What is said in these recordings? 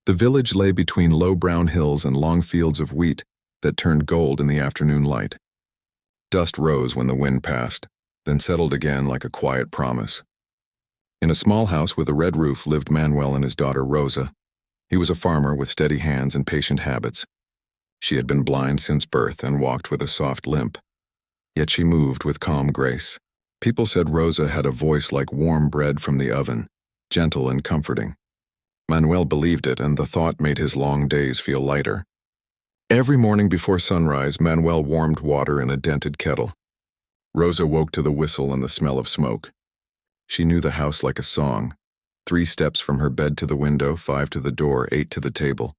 The village lay between low brown hills and long fields of wheat that turned gold in the afternoon light. Dust rose when the wind passed, then settled again like a quiet promise. In a small house with a red roof lived Manuel and his daughter Rosa. He was a farmer with steady hands and patient habits. She had been blind since birth and walked with a soft limp. Yet she moved with calm grace. People said Rosa had a voice like warm bread from the oven, gentle and comforting. Manuel believed it, and the thought made his long days feel lighter. Every morning before sunrise, Manuel warmed water in a dented kettle. Rosa woke to the whistle and the smell of smoke. She knew the house like a song. 3 steps from her bed to the window, 5 to the door, 8 to the table.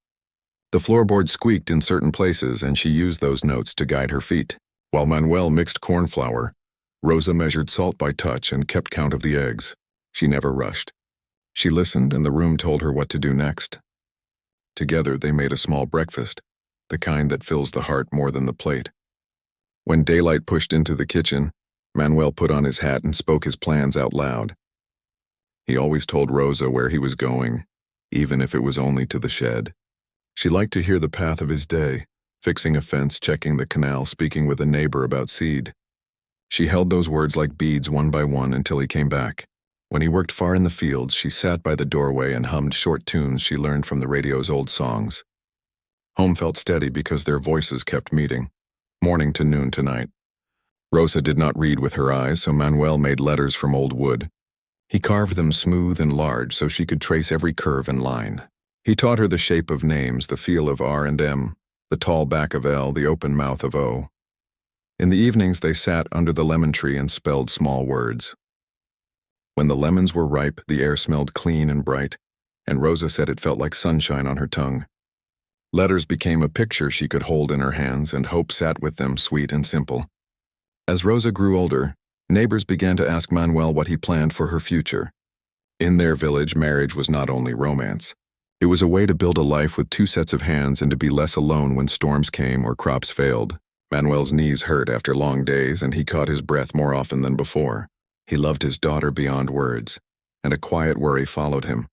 The floorboards squeaked in certain places, and she used those notes to guide her feet. While Manuel mixed corn flour, Rosa measured salt by touch and kept count of the eggs. She never rushed. She listened, and the room told her what to do next. Together they made a small breakfast, the kind that fills the heart more than the plate. When daylight pushed into the kitchen, Manuel put on his hat and spoke his plans out loud. He always told Rosa where he was going, even if it was only to the shed. She liked to hear the path of his day, fixing a fence, checking the canal, speaking with a neighbor about seed. She held those words like beads one by one until he came back. When he worked far in the fields, she sat by the doorway and hummed short tunes she learned from the radio's old songs. Home felt steady because their voices kept meeting, morning to noon to night. Rosa did not read with her eyes, so Manuel made letters from old wood. He carved them smooth and large so she could trace every curve and line. He taught her the shape of names, the feel of R and M, the tall back of L, the open mouth of O. In the evenings they sat under the lemon tree and spelled small words. When the lemons were ripe, the air smelled clean and bright, and Rosa said it felt like sunshine on her tongue. Letters became a picture she could hold in her hands, and hope sat with them, sweet and simple. As Rosa grew older, neighbors began to ask Manuel what he planned for her future. In their village, marriage was not only romance. It was a way to build a life with 2 sets of hands and to be less alone when storms came or crops failed. Manuel's knees hurt after long days, and he caught his breath more often than before. He loved his daughter beyond words, and a quiet worry followed him.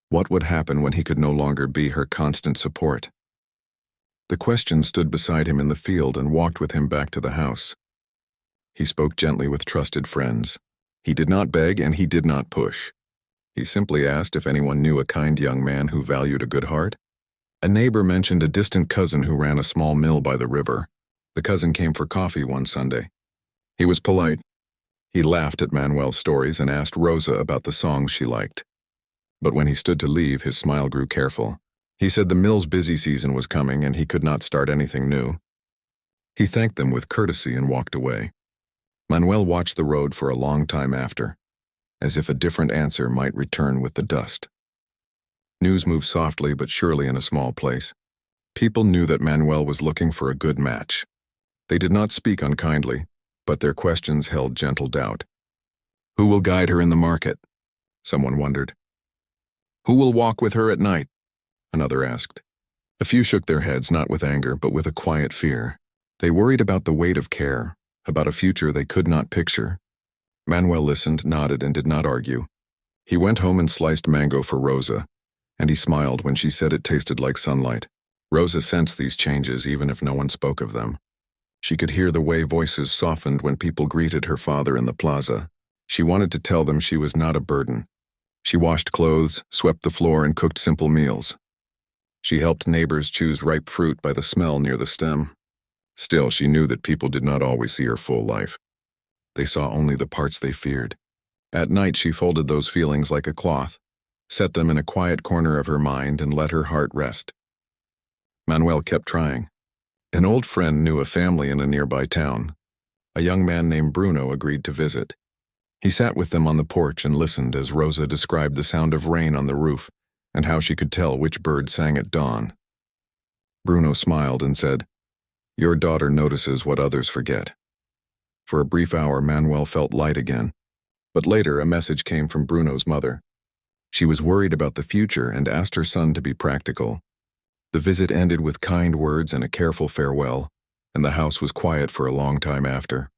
What would happen when he could no longer be her constant support? The question stood beside him in the field and walked with him back to the house. He spoke gently with trusted friends. He did not beg and he did not push. He simply asked if anyone knew a kind young man who valued a good heart. A neighbor mentioned a distant cousin who ran a small mill by the river. The cousin came for coffee one Sunday. He was polite. He laughed at Manuel's stories and asked Rosa about the songs she liked. But when he stood to leave, his smile grew careful. He said the mill's busy season was coming and he could not start anything new. He thanked them with courtesy and walked away. Manuel watched the road for a long time after, as if a different answer might return with the dust. News moved softly but surely in a small place. People knew that Manuel was looking for a good match. They did not speak unkindly, but their questions held gentle doubt. Who will guide her in the market? Someone wondered. Who will walk with her at night? Another asked. A few shook their heads, not with anger, but with a quiet fear. They worried about the weight of care, about a future they could not picture. Manuel listened, nodded, and did not argue. He went home and sliced mango for Rosa, and he smiled when she said it tasted like sunlight. Rosa sensed these changes even if no one spoke of them. She could hear the way voices softened when people greeted her father in the plaza. She wanted to tell them she was not a burden. She washed clothes, swept the floor, and cooked simple meals. She helped neighbors choose ripe fruit by the smell near the stem. Still, she knew that people did not always see her full life. They saw only the parts they feared. At night, she folded those feelings like a cloth, set them in a quiet corner of her mind, and let her heart rest. Manuel kept trying. An old friend knew a family in a nearby town. A young man named Bruno agreed to visit. He sat with them on the porch and listened as Rosa described the sound of rain on the roof and how she could tell which bird sang at dawn. Bruno smiled and said, "Your daughter notices what others forget." For a brief hour, Manuel felt light again, but later a message came from Bruno's mother. She was worried about the future and asked her son to be practical. The visit ended with kind words and a careful farewell, and the house was quiet for a long time after.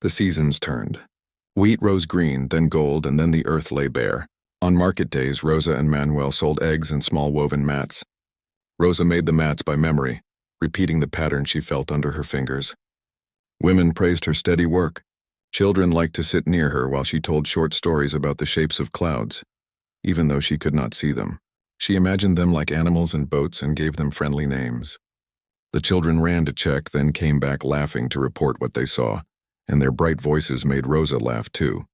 The seasons turned. Wheat rose green, then gold, and then the earth lay bare. On market days, Rosa and Manuel sold eggs and small woven mats. Rosa made the mats by memory, repeating the pattern she felt under her fingers. Women praised her steady work. Children liked to sit near her while she told short stories about the shapes of clouds, even though she could not see them. She imagined them like animals and boats and gave them friendly names. The children ran to check, then came back laughing to report what they saw, and their bright voices made Rosa laugh too.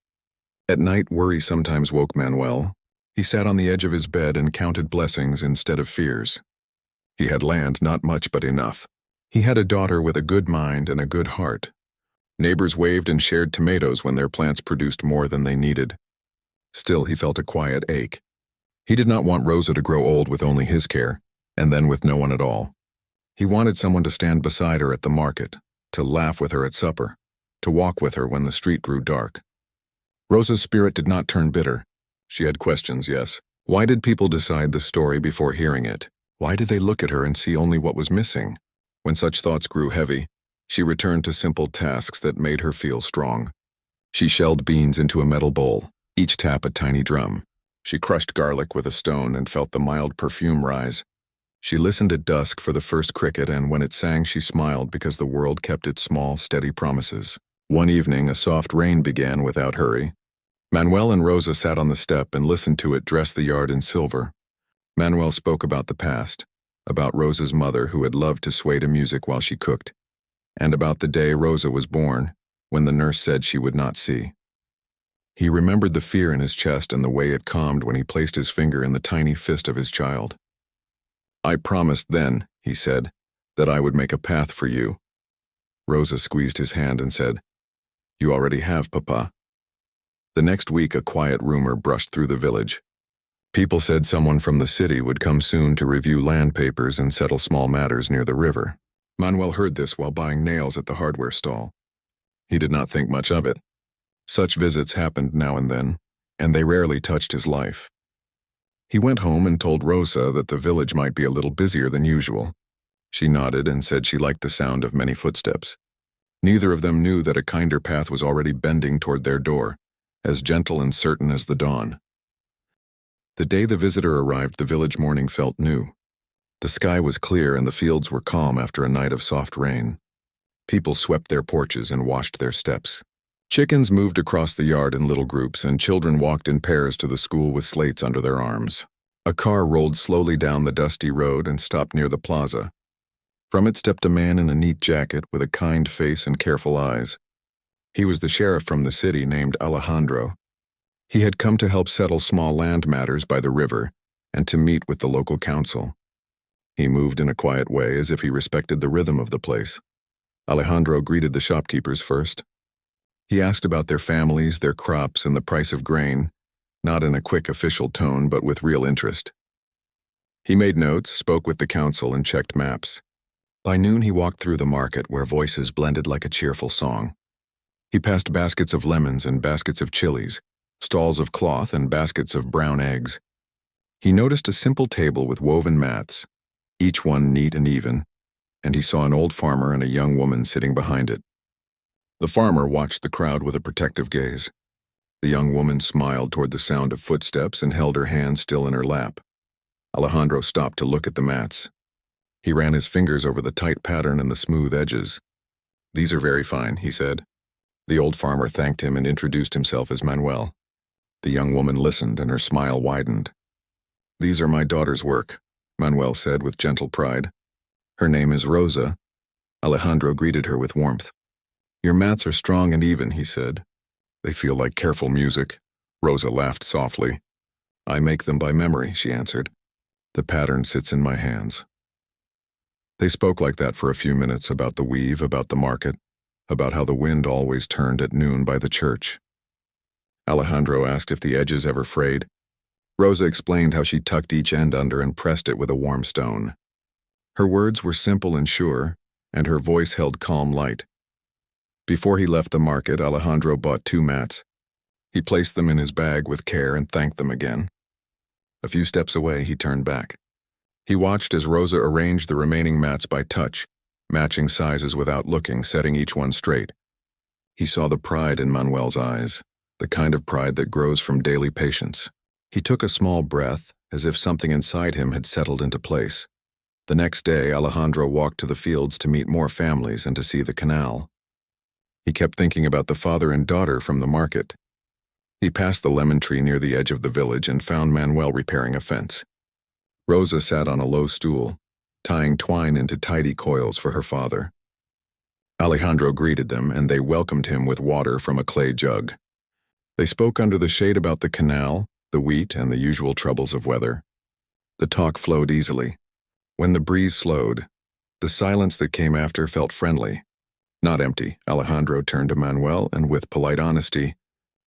At night, worry sometimes woke Manuel. He sat on the edge of his bed and counted blessings instead of fears. He had land, not much but enough. He had a daughter with a good mind and a good heart. Neighbors waved and shared tomatoes when their plants produced more than they needed. Still, he felt a quiet ache. He did not want Rosa to grow old with only his care, and then with no one at all. He wanted someone to stand beside her at the market, to laugh with her at supper, to walk with her when the street grew dark. Rosa's spirit did not turn bitter. She had questions, yes. Why did people decide the story before hearing it? Why did they look at her and see only what was missing? When such thoughts grew heavy, she returned to simple tasks that made her feel strong. She shelled beans into a metal bowl, each tap a tiny drum. She crushed garlic with a stone and felt the mild perfume rise. She listened at dusk for the first cricket, and when it sang she smiled because the world kept its small, steady promises. One evening, a soft rain began without hurry. Manuel and Rosa sat on the step and listened to it dress the yard in silver. Manuel spoke about the past, about Rosa's mother who had loved to sway to music while she cooked, and about the day Rosa was born, when the nurse said she would not see. He remembered the fear in his chest and the way it calmed when he placed his finger in the tiny fist of his child. "I promised then," he said, "that I would make a path for you." Rosa squeezed his hand and said, "You already have, Papa." The next week, a quiet rumor brushed through the village. People said someone from the city would come soon to review land papers and settle small matters near the river. Manuel heard this while buying nails at the hardware stall. He did not think much of it. Such visits happened now and then, and they rarely touched his life. He went home and told Rosa that the village might be a little busier than usual. She nodded and said she liked the sound of many footsteps. Neither of them knew that a kinder path was already bending toward their door, as gentle and certain as the dawn. The day the visitor arrived, the village morning felt new. The sky was clear and the fields were calm after a night of soft rain. People swept their porches and washed their steps. Chickens moved across the yard in little groups, and children walked in pairs to the school with slates under their arms. A car rolled slowly down the dusty road and stopped near the plaza. From it stepped a man in a neat jacket with a kind face and careful eyes. He was the sheriff from the city named Alejandro. He had come to help settle small land matters by the river and to meet with the local council. He moved in a quiet way as if he respected the rhythm of the place. Alejandro greeted the shopkeepers first. He asked about their families, their crops, and the price of grain, not in a quick official tone but with real interest. He made notes, spoke with the council, and checked maps. By noon he walked through the market where voices blended like a cheerful song. He passed baskets of lemons and baskets of chilies, stalls of cloth and baskets of brown eggs. He noticed a simple table with woven mats, each one neat and even, and he saw an old farmer and a young woman sitting behind it. The farmer watched the crowd with a protective gaze. The young woman smiled toward the sound of footsteps and held her hand still in her lap. Alejandro stopped to look at the mats. He ran his fingers over the tight pattern and the smooth edges. "These are very fine," he said. The old farmer thanked him and introduced himself as Manuel. The young woman listened and her smile widened. "These are my daughter's work," Manuel said with gentle pride. "Her name is Rosa." Alejandro greeted her with warmth. "Your mats are strong and even," he said. "They feel like careful music." Rosa laughed softly. "I make them by memory," she answered. "The pattern sits in my hands." They spoke like that for a few minutes, about the weave, about the market, about how the wind always turned at noon by the church. Alejandro asked if the edges ever frayed. Rosa explained how she tucked each end under and pressed it with a warm stone. Her words were simple and sure, and her voice held calm light. Before he left the market, Alejandro bought 2 mats. He placed them in his bag with care and thanked them again. A few steps away, he turned back. He watched as Rosa arranged the remaining mats by touch, matching sizes without looking, setting each one straight. He saw the pride in Manuel's eyes, the kind of pride that grows from daily patience. He took a small breath, as if something inside him had settled into place. The next day, Alejandro walked to the fields to meet more families and to see the canal. He kept thinking about the father and daughter from the market. He passed the lemon tree near the edge of the village and found Manuel repairing a fence. Rosa sat on a low stool, tying twine into tidy coils for her father. Alejandro greeted them, and they welcomed him with water from a clay jug. They spoke under the shade about the canal, the wheat, and the usual troubles of weather. The talk flowed easily. When the breeze slowed, the silence that came after felt friendly, not empty. Alejandro turned to Manuel and, with polite honesty,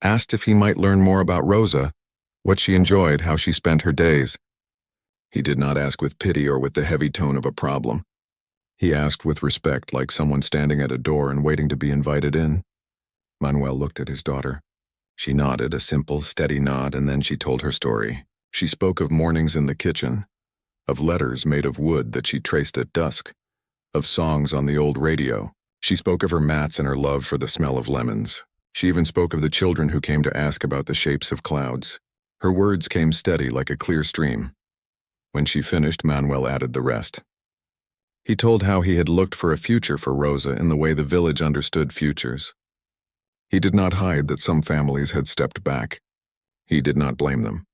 asked if he might learn more about Rosa, what she enjoyed, how she spent her days. He did not ask with pity or with the heavy tone of a problem. He asked with respect, like someone standing at a door and waiting to be invited in. Manuel looked at his daughter. She nodded, a simple, steady nod, and then she told her story. She spoke of mornings in the kitchen, of letters made of wood that she traced at dusk, of songs on the old radio. She spoke of her mats and her love for the smell of lemons. She even spoke of the children who came to ask about the shapes of clouds. Her words came steady like a clear stream. When she finished, Manuel added the rest. He told how he had looked for a future for Rosa in the way the village understood futures. He did not hide that some families had stepped back. He did not blame them.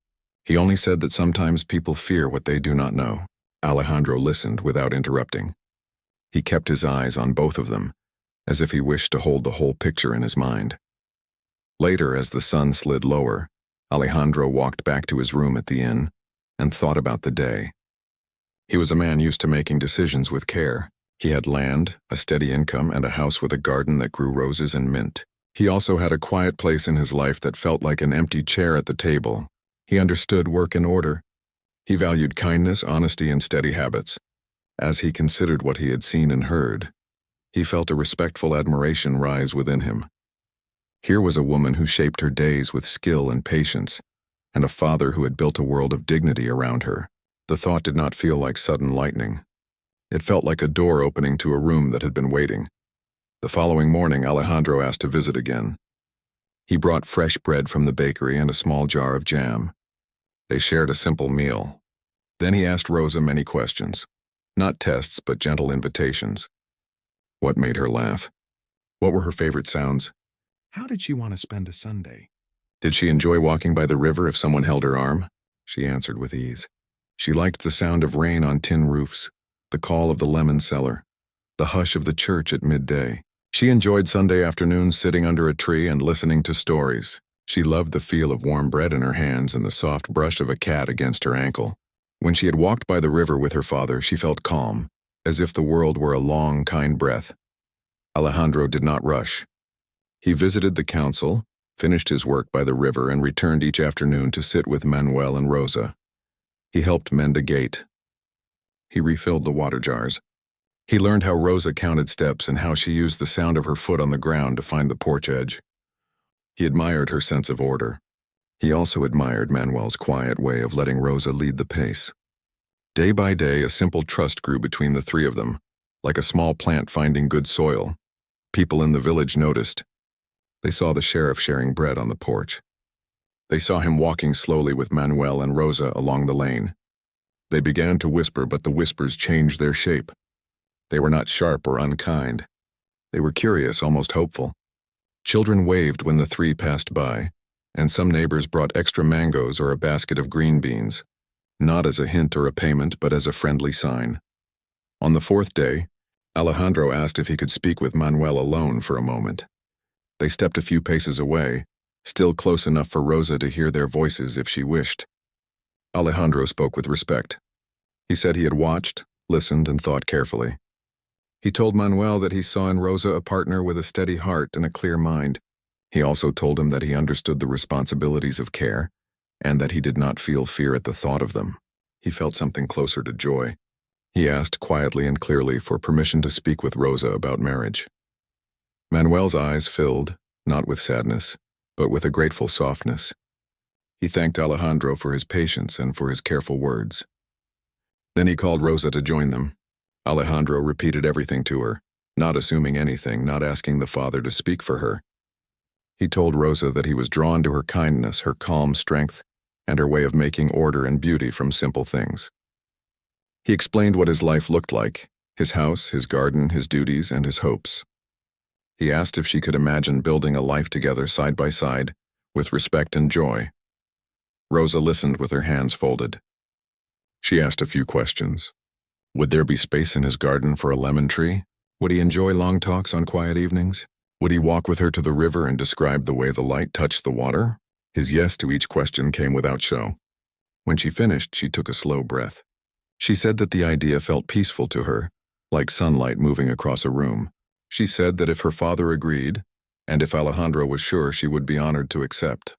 He only said that sometimes people fear what they do not know. Alejandro listened without interrupting. He kept his eyes on both of them, as if he wished to hold the whole picture in his mind. Later, as the sun slid lower, Alejandro walked back to his room at the inn and thought about the day. He was a man used to making decisions with care. He had land, a steady income, and a house with a garden that grew roses and mint. He also had a quiet place in his life that felt like an empty chair at the table. He understood work and order. He valued kindness, honesty, and steady habits. As he considered what he had seen and heard, he felt a respectful admiration rise within him. Here was a woman who shaped her days with skill and patience, and a father who had built a world of dignity around her. The thought did not feel like sudden lightning. It felt like a door opening to a room that had been waiting. The following morning, Alejandro asked to visit again. He brought fresh bread from the bakery and a small jar of jam. They shared a simple meal. Then he asked Rosa many questions. Not tests, but gentle invitations. What made her laugh? What were her favorite sounds? How did she want to spend a Sunday? Did she enjoy walking by the river if someone held her arm? She answered with ease. She liked the sound of rain on tin roofs, the call of the lemon cellar, the hush of the church at midday. She enjoyed Sunday afternoons sitting under a tree and listening to stories. She loved the feel of warm bread in her hands and the soft brush of a cat against her ankle. When she had walked by the river with her father, she felt calm, as if the world were a long, kind breath. Alejandro did not rush. He visited the council, finished his work by the river, and returned each afternoon to sit with Manuel and Rosa. He helped mend a gate. He refilled the water jars. He learned how Rosa counted steps and how she used the sound of her foot on the ground to find the porch edge. He admired her sense of order. He also admired Manuel's quiet way of letting Rosa lead the pace. Day by day, a simple trust grew between the three of them, like a small plant finding good soil. People in the village noticed. They saw the sheriff sharing bread on the porch. They saw him walking slowly with Manuel and Rosa along the lane. They began to whisper, but the whispers changed their shape. They were not sharp or unkind. They were curious, almost hopeful. Children waved when the three passed by, and some neighbors brought extra mangoes or a basket of green beans, not as a hint or a payment, but as a friendly sign. On the fourth day, Alejandro asked if he could speak with Manuel alone for a moment. They stepped a few paces away, still close enough for Rosa to hear their voices if she wished. Alejandro spoke with respect. He said he had watched, listened, and thought carefully. He told Manuel that he saw in Rosa a partner with a steady heart and a clear mind. He also told him that he understood the responsibilities of care, and that he did not feel fear at the thought of them. He felt something closer to joy. He asked quietly and clearly for permission to speak with Rosa about marriage. Manuel's eyes filled, not with sadness, but with a grateful softness. He thanked Alejandro for his patience and for his careful words. Then he called Rosa to join them. Alejandro repeated everything to her, not assuming anything, not asking the father to speak for her. He told Rosa that he was drawn to her kindness, her calm strength, and her way of making order and beauty from simple things. He explained what his life looked like, his house, his garden, his duties, and his hopes. He asked if she could imagine building a life together side by side, with respect and joy. Rosa listened with her hands folded. She asked a few questions. Would there be space in his garden for a lemon tree? Would he enjoy long talks on quiet evenings? Would he walk with her to the river and describe the way the light touched the water? His yes to each question came without show. When she finished, she took a slow breath. She said that the idea felt peaceful to her, like sunlight moving across a room. She said that if her father agreed, and if Alejandro was sure, she would be honored to accept.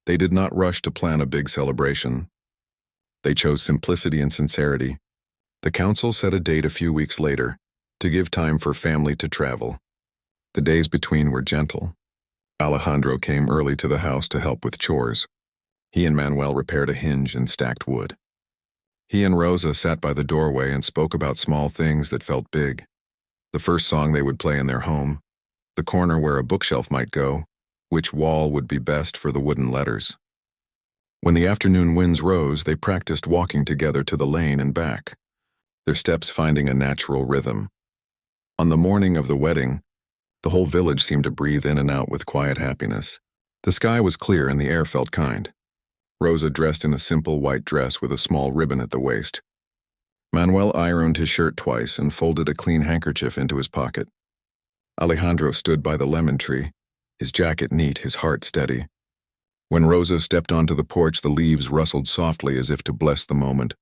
They did not rush to plan a big celebration. They chose simplicity and sincerity. The council set a date a few weeks later, to give time for family to travel. The days between were gentle. Alejandro came early to the house to help with chores. He and Manuel repaired a hinge and stacked wood. He and Rosa sat by the doorway and spoke about small things that felt big. The first song they would play in their home, the corner where a bookshelf might go, which wall would be best for the wooden letters. When the afternoon winds rose, they practiced walking together to the lane and back, their steps finding a natural rhythm. On the morning of the wedding, the whole village seemed to breathe in and out with quiet happiness. The sky was clear and the air felt kind. Rosa dressed in a simple white dress with a small ribbon at the waist. Manuel ironed his shirt twice and folded a clean handkerchief into his pocket. Alejandro stood by the lemon tree, his jacket neat, his heart steady. When Rosa stepped onto the porch, the leaves rustled softly as if to bless the moment.